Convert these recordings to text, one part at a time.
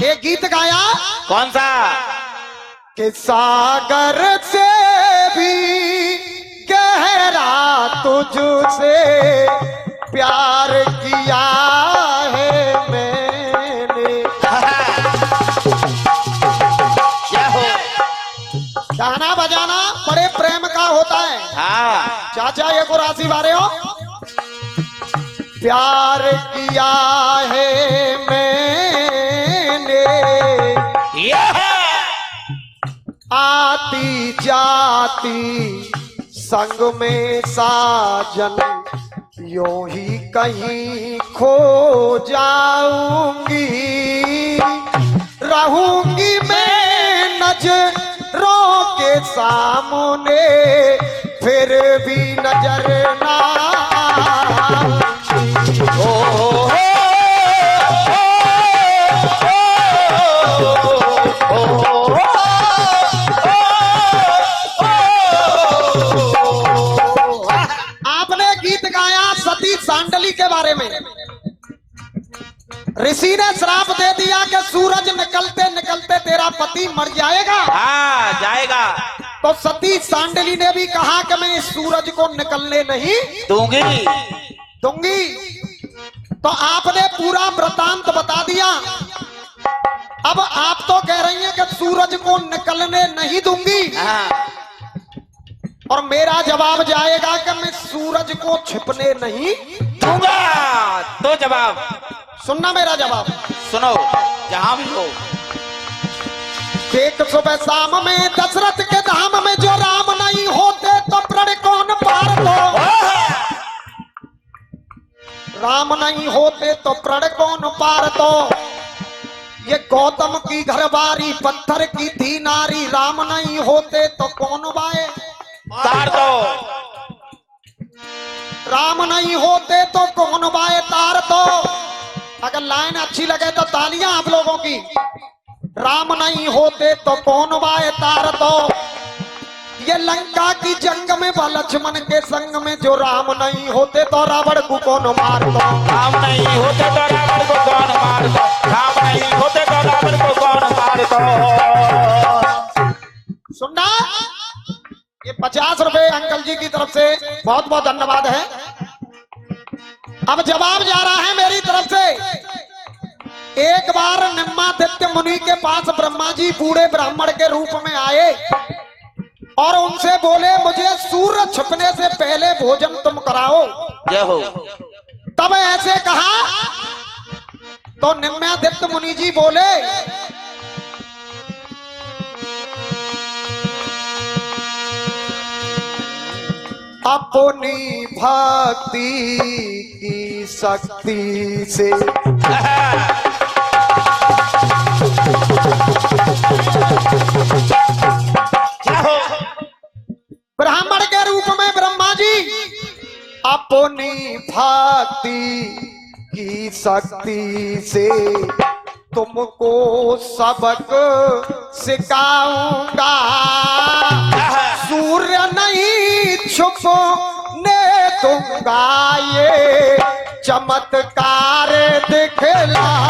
एक गीत गाया कौन सा? कि सागर से भी गहरा तुझसे प्यार किया है मैंने। क्या हो? गाना बजाना बड़े प्रेम का होता है। हाँ चाचा ये को राशि बारे हो। प्यार किया है मैंने ये है। आती जाती संग में साजन यूं ही कहीं खो जाऊंगी। रहूंगी मैं नजरों के सामने फिर भी नजर ना आपने गीत गाया सती सांडली के बारे में। ऋषि ने श्राप दे दिया कि सूरज निकलते निकलते तेरा पति मर जाएगा। हाँ जाएगा। तो सती सांडली ने भी कहा कि मैं इस सूरज को निकलने नहीं दूंगी। दूंगी। तो आपने पूरा वृतांत बता दिया। अब आप तो कह रही हैं कि सूरज को निकलने नहीं दूंगी। हाँ और मेरा जवाब जाएगा कि मैं सूरज को छिपने नहीं दूंगा। तो जवाब सुनना मेरा जवाब। सुनो जहां भी हो। एक सुबह शाम में दशरथ के धाम में जो राम नहीं होते तो प्रण कौन पार दो। राम नहीं होते तो प्रण कौन पार दो। ये गौतम की घरबारी पत्थर की थी नारी। राम नहीं होते तो कौन बाए तार दो। राम नहीं होते तो कौन बाए तार दो। अगर लाइन अच्छी लगे तो तालियां आप लोगों की। राम नहीं होते तो कौन बाए तार दो। ये लंका की जंग में लक्ष्मण के संग में जो राम नहीं होते तो रावण को कौन मार दो। राम नहीं होते तो रावण को कौन मार दो। राम नहीं होते तो रावण को कौन मार दो। सुनना ये 50 रुपए अंकल जी की तरफ से बहुत बहुत धन्यवाद है। अब जवाब जा रहा है मेरी तरफ से। एक बार निम्नादित्य मुनि के पास ब्रह्मा जी बूढ़े ब्राह्मण के रूप में आए और उनसे बोले मुझे सूर्य छिपने से पहले भोजन तुम कराओ। जय हो। तब ऐसे कहा तो निम्नादित्य मुनि जी बोले अपनी भक्ति की शक्ति से ब्राह्मण के रूप में ब्रह्मा जी अपनी भक्ति की शक्ति से तुमको सबक सिखाऊंगा। सूर्य नहीं छुपने दूंगा ये चमत्कार दिखलाऊंगा।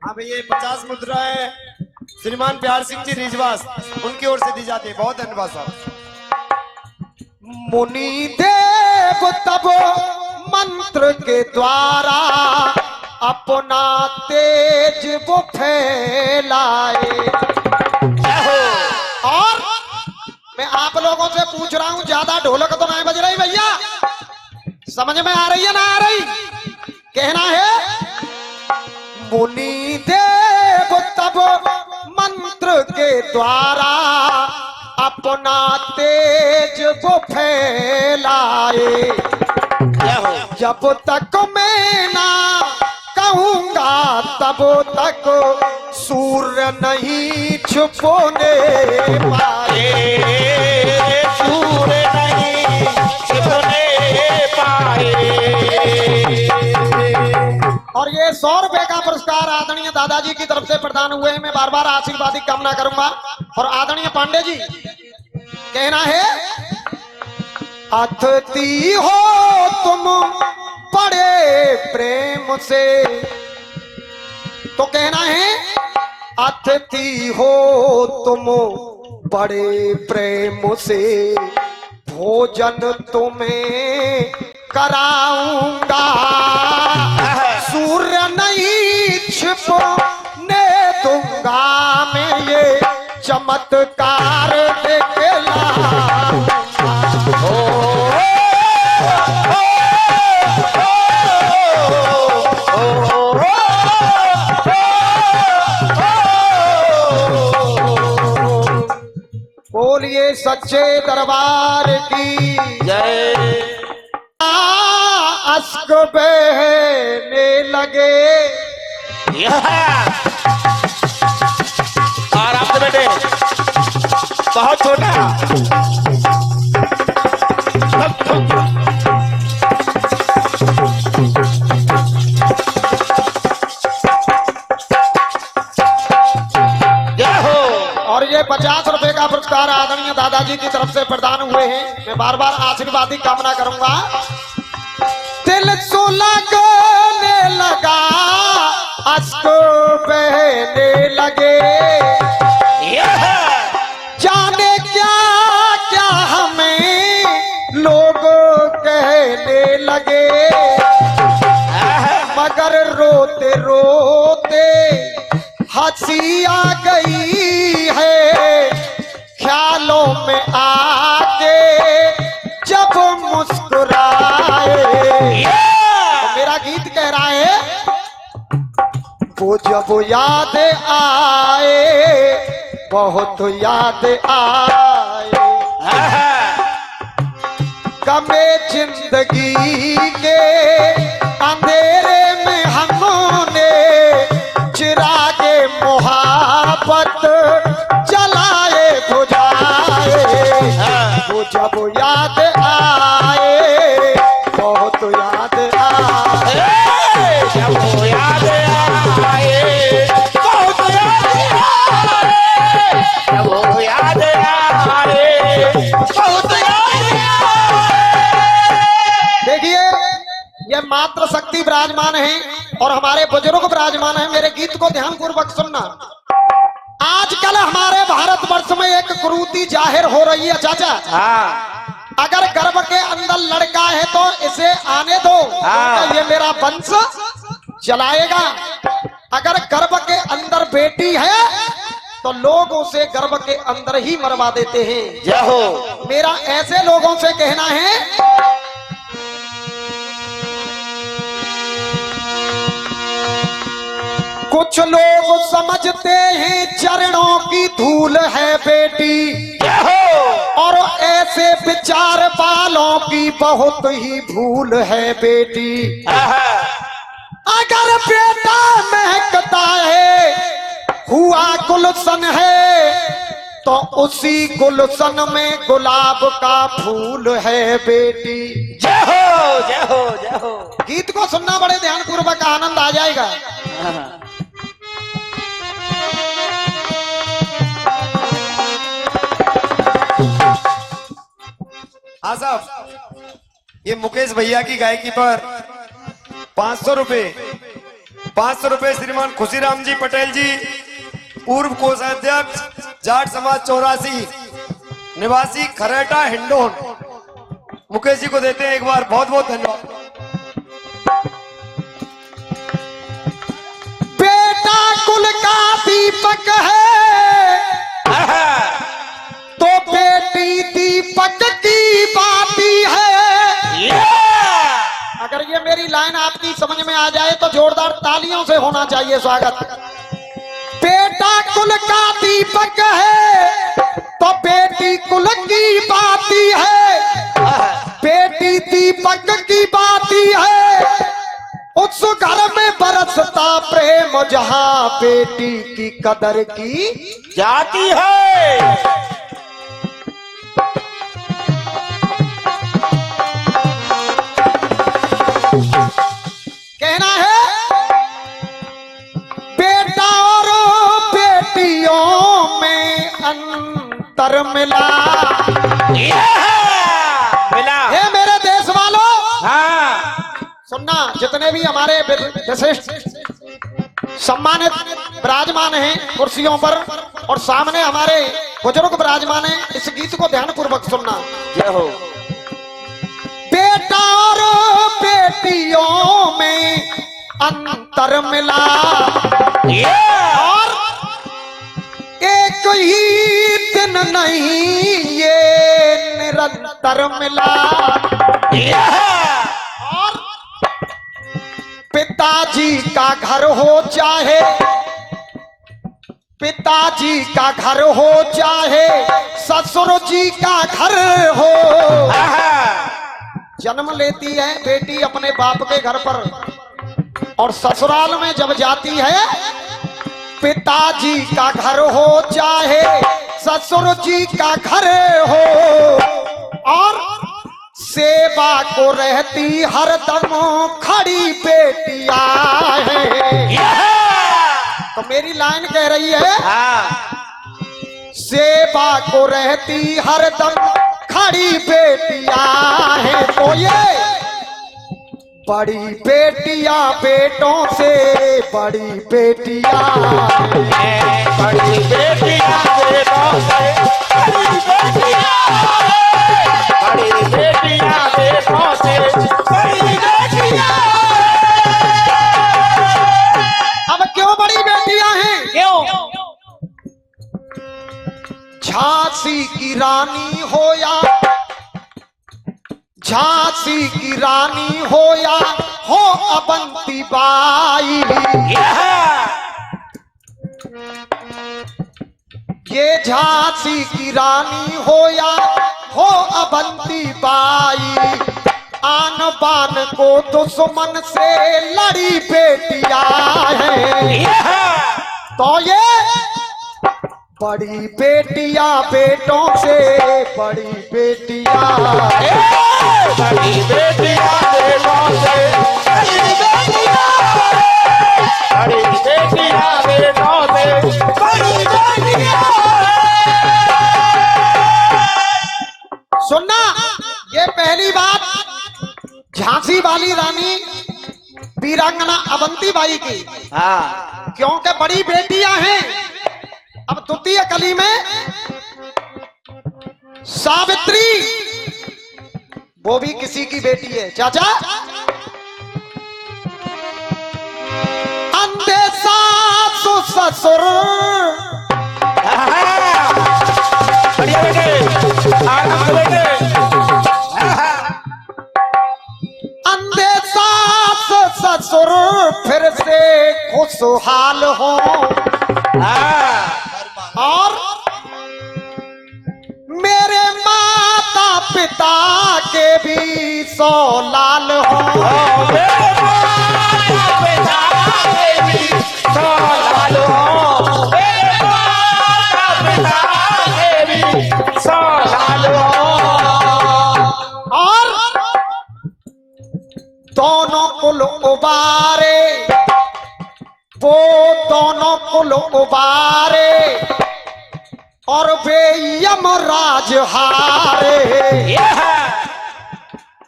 अब ये 50 मुद्राएं श्रीमान प्यार सिंह जी रिजवास उनकी ओर से दी जाती है। बहुत धन्यवाद साहब। मुनि देव तब मंत्र के द्वारा अपना तेज वो फैलाए। और मैं आप लोगों से पूछ रहा हूं ज्यादा ढोलक तो नहीं बज रही भैया। समझ में आ रही है ना आ रही? कहना है मुनि देव तब मंत्र के द्वारा अपना तेज वो फैलाए। जब तक मैं ना कहूंगा तब तक सूर्य नहीं छुपने पाए। सूर्य नहीं छुपने पाए। और ये 100 रुपए का पुरस्कार आदरणीय दादाजी की तरफ से प्रदान हुए हैं। मैं बार बार आशीर्वाद की कामना करूंगा। और आदरणीय पांडे जी कहना है, अतिथि हो तुम बड़े प्रेम से, तो कहना है अतिथि हो तुम बड़े प्रेम से, भोजन तुम्हें कराऊंगा, सूर्य नहीं छिपने दूंगा, मैं ये चमत्कार दिखला। बोलिए सच्चे दरबार की जय। अश्क बहने लगे। आराम से बैठे, बहुत छोटा। और ये 50 रुपए का पुरस्कार आदरणीय दादाजी की तरफ से प्रदान हुए हैं। मैं बार बार आशीर्वाद की कामना करूंगा। दिल सुलगने लगा, अश्क बहने लगे, जाने क्या क्या हमें लोग कहने लगे, मगर रोते रोते हंसी आ गई है, ख्यालों में आके जब मुस्कुराए। तो मेरा गीत कह रहा है, वो जब याद आए, बहुत याद आए, गमे जिंदगी के अंधेरे में हमने चिरागे मोहब्बत जलाए बुझाए, वो जब याद आए, बहुत याद आए, जब याद आए, बहुत याद आए, जब याद आए, बहुत याद आए। देखिए ये मात्र शक्ति विराजमान है और हमारे बुजुर्ग विराजमान है। मेरे गीत को ध्यान पूर्वक सुनना। आजकल हमारे भारतवर्ष में एक कुरीति जाहिर हो रही है चाचा। अगर गर्भ के अंदर लड़का है तो इसे आने दो, तो ये मेरा वंश चलाएगा। अगर गर्भ के अंदर बेटी है तो लोग उसे गर्भ के अंदर ही मरवा देते हैं। जय हो। मेरा ऐसे लोगों से कहना है, कुछ लोग समझते हैं चरणों की धूल है बेटी, और ऐसे विचार वालों की बहुत ही भूल है बेटी। अगर बेटा महकता है, हुआ गुलशन है, तो उसी गुलशन में गुलाब का फूल है बेटी। जय हो, जय हो, जय हो। गीत को सुनना बड़े ध्यान पूर्वक, आनंद आ जाएगा। हाँ साहब, ये मुकेश भैया की गायकी पर 500 रुपए, 500 रुपए श्रीमान खुशीराम जी पटेल जी, पूर्व कोषाध्यक्ष जाट समाज 84, निवासी खरेटा हिंडोन, मुकेश जी को देते हैं एक बार। बहुत बहुत धन्यवाद। बेटा कुल का दीपक है, तो बेटी दीपक की बाती है। अगर ये मेरी लाइन आपकी समझ में आ जाए तो जोरदार तालियों से होना चाहिए स्वागत। बेटा कुल का दीपक है, तो बेटी कुल की बाती है, बेटी दीपक की बाती है। उस घर में बरसता प्रेम जहां बेटी की कदर की जाती है। कहना है मिला। मिला। हे मेरे देश वालों, हाँ सुनना, जितने भी हमारे विशिष्ट सम्मानित विराजमान हैं कुर्सियों पर और सामने हमारे बुजुर्ग विराजमान हैं, इस गीत को ध्यान पूर्वक सुनना। जय हो। बेटा और बेटियों में अंतर मिला और एक ही दिन नहीं ये निरंतर मिला। और पिताजी का घर हो चाहे, पिताजी का घर हो चाहे ससुर जी का घर हो, जन्म लेती है बेटी अपने बाप के घर पर और ससुराल में जब जाती है, पिताजी का घर हो चाहे ससुर जी का घर हो और सेवा को रहती हरदम खड़ी बेटियां हैं। तो मेरी लाइन कह रही है, सेवा को रहती हरदम खड़ी बेटियां हैं। तो ये बड़ी बेटियां बेटों से बड़ी बेटियां, बड़ी बेटियां बेटों से बड़ी बेटियां, बड़ी बेटियां बेटों से बड़ी बेटियां। अब क्यों बड़ी बेटियां हैं? क्यों? झांसी की रानी हो या, झांसी की रानी हो या हो अवंती बाई, ये झांसी की रानी हो या हो अवंती बाई, आन बान को दुश्मन से लड़ी बेटियां हैं। तो ये बड़ी बेटियां बेटों से बड़ी बेटियां, बड़ी बेटियां बेटों से बड़ी बेटियां, बड़ी बेटियां बेटों से बड़ी बेटियां। सुनना, ये पहली बात झांसी वाली रानी वीरांगना अवंती बाई की, क्योंकि बड़ी बेटियां हैं। अब द्वितीय कली में सावित्री, वो भी किसी की बेटी है चाचा। अंधे सासु ससुर, बढ़िया बेटे, आराम बेटे। अंधे सास ससुर फिर से खुशहाल हो और मेरे माता पिता के भी 100 लाल हो। मेरे माता पिता के भी 100 लाल हो, मेरे माता पिता के भी 100 लाल हो। और दोनों कुल उबारे, वो दोनों कुल उबारे और वे यमराज हारे।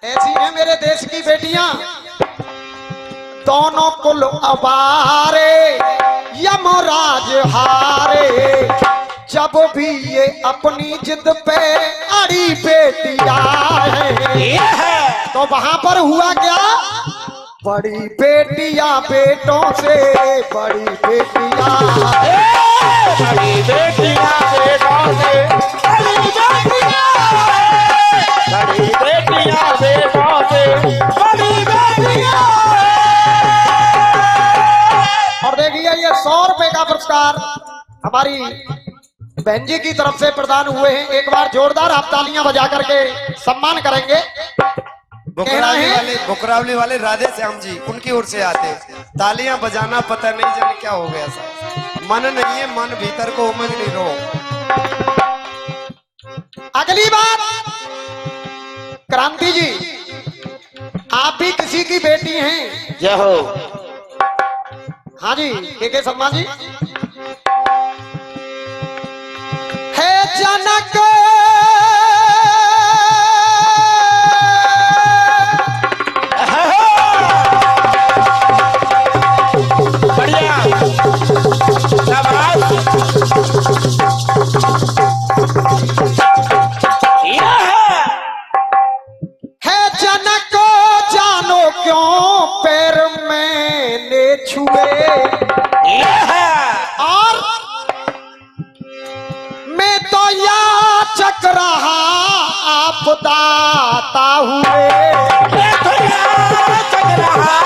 ऐसी है मेरे देश की बेटियां, दोनों कुल उबारे यमराज हारे, जब भी ये अपनी जिद पे अड़ी बेटियां हैं। तो वहां पर हुआ क्या? बड़ी बेटियां बेटों से बड़ी बेटियां, बड़ी बेटियां बेटों से बड़ी बेटियां, बड़ी बेटियां बेटों से बड़ी बेटियां। और देखिए ये 100 रुपए का पुरस्कार हमारी बहन जी की तरफ से प्रदान हुए हैं। एक बार जोरदार आप तालियां बजा करके सम्मान करेंगे। बुकरावली वाले राधे श्याम जी, उनकी ओर से आते। तालियां बजाना पता नहीं जाने क्या हो गया सर, मन नहीं है, मन भीतर को उमंग नहीं रो। अगली बात, क्रांति जी, आप भी किसी की बेटी हैं। जय हो। हाँ जी, के शर्मा जी। है जनक चक रहा आप दाता हुए। मैं तो यहाँ चल रहा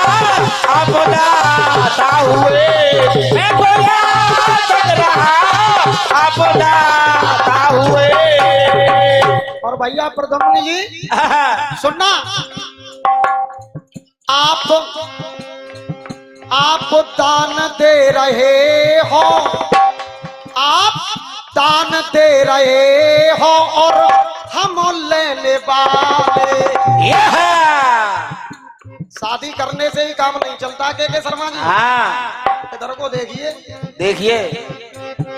आप दाता हुए, मैं तो यहाँ चल रहा आप दाता हुए। और भैया प्रधान जी सुनना, आप दान दे रहे हो, आप दान दे रहे हो और हम लेने वाले। यह शादी करने से ही काम नहीं चलता के शर्मा जी। हाँ इधर को देखिए, देखिए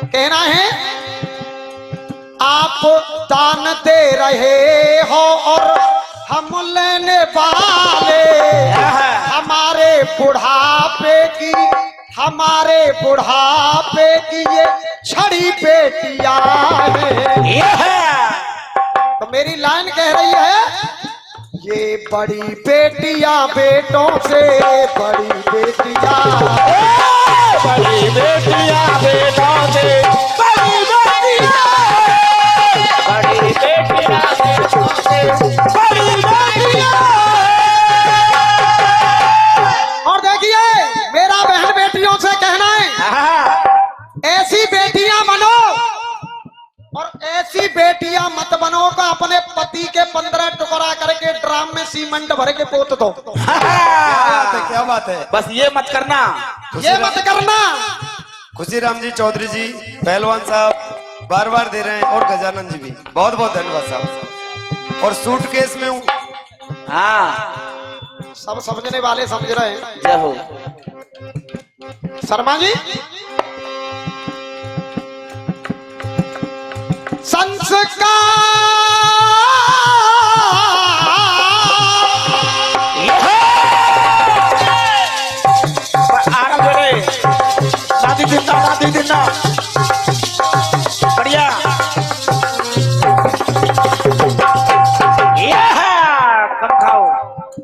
कहना है आप दान दे रहे हो और हम लेने वाले। हमारे बुढ़ापे की ये छड़ी बेटियां हैं। तो मेरी लाइन कह रही है, ये बड़ी बेटियां बेटों से बड़ी बेटियां, बड़ी बेटियां बेटों से बड़ी बेटियां, बड़ी बेटियां बेटों से बड़ी बेटियां। और देखिए मेरा बहन बेटियों से कहना है, ऐसी बेटियां बनो और ऐसी बेटियां मत बनो का अपने पति के 15 टुकड़ा करके ड्राम में सीमेंट भर के पोत दो। क्या बात है। बस ये मत करना, ये मत करना। खुशीराम जी चौधरी जी, पहलवान साहब बार बार दे रहे हैं, और गजानन जी भी बहुत बहुत धन्यवाद साहब। और सूटकेस में हूँ। हाँ सब समझने वाले समझ रहे हैं। जय हो। शर्मा जी, दादी दिना बढ़िया। कम खाओ।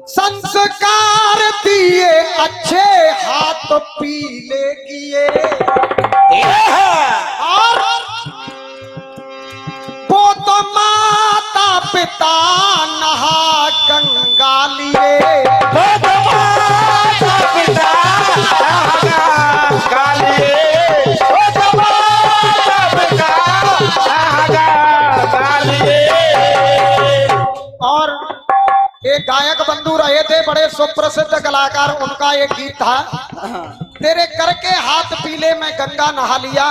संस्कार दिए अच्छे, हाथ पीले किए, और वो तो माता पिता नहा गंगा लिए। वो तो माता पिता नहा गंगा लिए, वो तो माता पिता नहा गंगा लिए। और एक गायक बंधु रहे थे, बड़े सुप्रसिद्ध कलाकार, उनका एक गीत था, तेरे करके हाथ पीले में गंगा नहा लिया,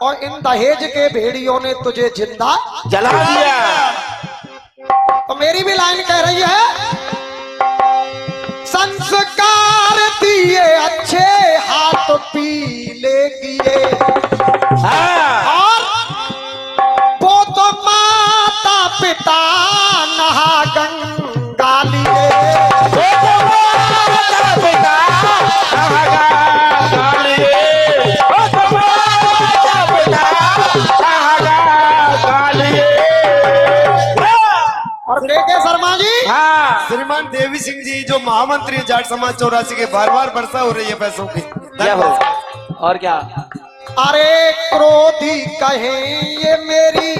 और इन दहेज के भेड़ियों ने तुझे जिंदा जला दिया। तो मेरी भी लाइन कह रही है, संस्कार दिए अच्छे, हाथ पीले किए, और वो तो माता पिता नहा गंगा लिए। वो तो माता पिता नहा गंगा लिए, वो तो माता पिता नहा गंगा लिए। और देखे शर्मा जी, श्रीमान देवी सिंह जी जो महामंत्री जाट समाज 84 के बार बार वर्षा हो रही है पैसों की। क्या हो और क्या। अरे क्रोधी कहे ये मेरी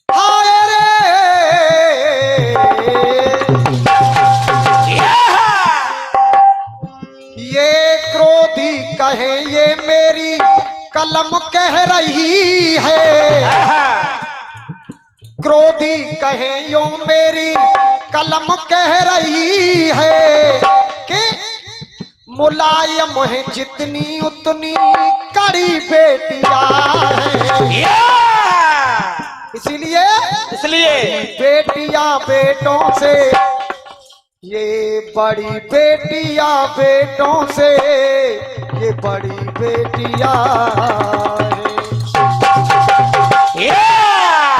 हाय रे, ये क्रोधी कहे ये मेरी कलम कह रही है। क्रोधी कहे यो मेरी कलम कह रही है कि मुलायम है जितनी उतनी कड़ी बेटियां हैं। इसलिए बेटियां बेटों से, ये बड़ी बेटियां बेटों से, ये बड़ी बेटियां